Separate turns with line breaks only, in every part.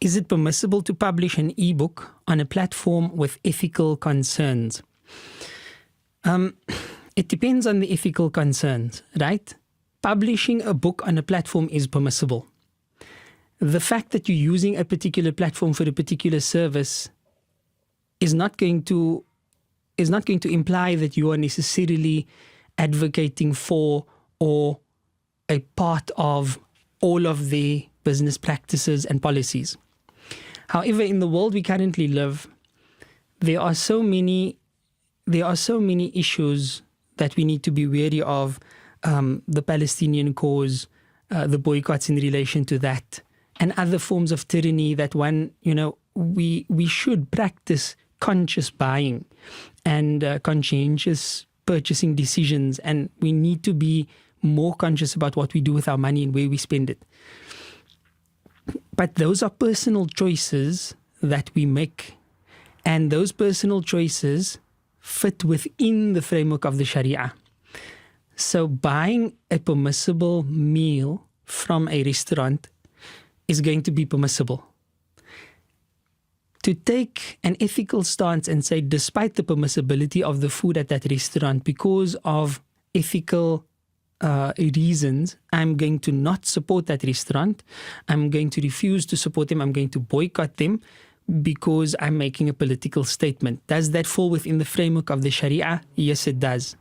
Is it permissible to publish an ebook on a platform with ethical concerns? It depends on the ethical concerns, right? Publishing a book on a platform is permissible. The fact that you're using a particular platform for a particular service is not going to imply that you are necessarily advocating for or a part of all of the business practices and policies. However, in the world we currently live, there are so many issues that we need to be wary of. The Palestinian cause, the boycotts in relation to that, and other forms of tyranny that we should practice conscious buying and conscientious purchasing decisions, and we need to be more conscious about what we do with our money and where we spend it. But those are personal choices that we make, and those personal choices fit within the framework of the Sharia. So buying a permissible meal from a restaurant is going to be permissible. To take an ethical stance and say, despite the permissibility of the food at that restaurant, because of ethical reasons, I'm going to not support that restaurant. I'm going to refuse to support them. I'm going to boycott them because I'm making a political statement. Does that fall within the framework of the Sharia? Yes, it does.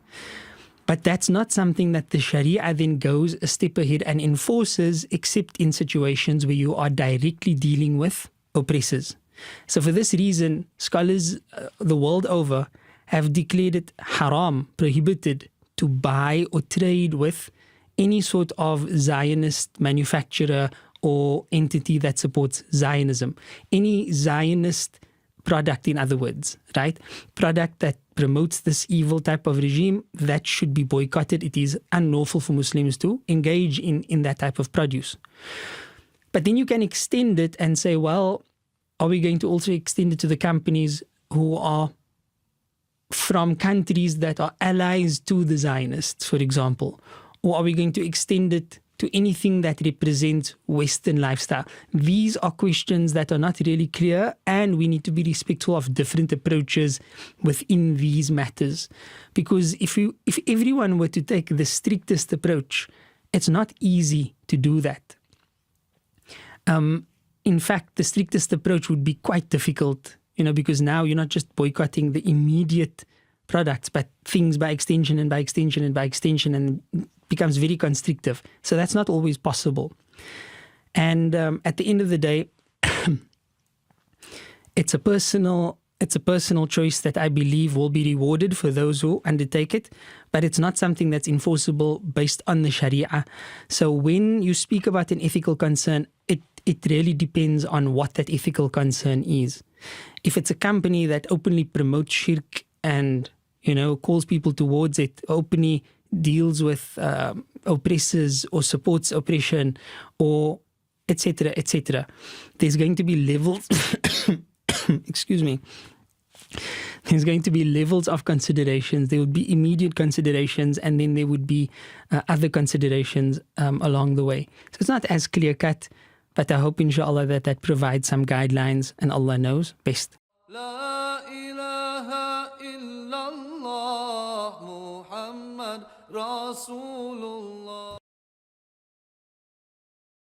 But that's not something that the Sharia then goes a step ahead and enforces, except in situations where you are directly dealing with oppressors. So for this reason, scholars the world over have declared it haram, prohibited, to buy or trade with any sort of Zionist manufacturer or entity that supports Zionism. Any Zionist product, in other words, right? Product that promotes this evil type of regime, that should be boycotted. It is unlawful for Muslims to engage in that type of produce. But then you can extend it and say, well, are we going to also extend it to the companies who are from countries that are allies to the Zionists, for example? Or are we going to extend it to anything that represents Western lifestyle? These are questions that are not really clear, and we need to be respectful of different approaches within these matters. Because if everyone were to take the strictest approach, it's not easy to do that. In fact, the strictest approach would be quite difficult, because now you're not just boycotting the immediate products, but things by extension and by extension and by extension, and it becomes very constrictive. So that's not always possible. And at the end of the day, it's a personal choice that I believe will be rewarded for those who undertake it, but it's not something that's enforceable based on the Sharia. So when you speak about an ethical concern, it really depends on what that ethical concern is. If it's a company that openly promotes shirk and, calls people towards it, openly deals with oppressors or supports oppression, or etc., etc., there's going to be levels excuse me, there's going to be levels of considerations. There would be immediate considerations, and then there would be other considerations along the way. So it's not as clear-cut, but I hope, inshallah, that provides some guidelines, and Allah knows best. La ilaha illallah Muhammad Rasulullah.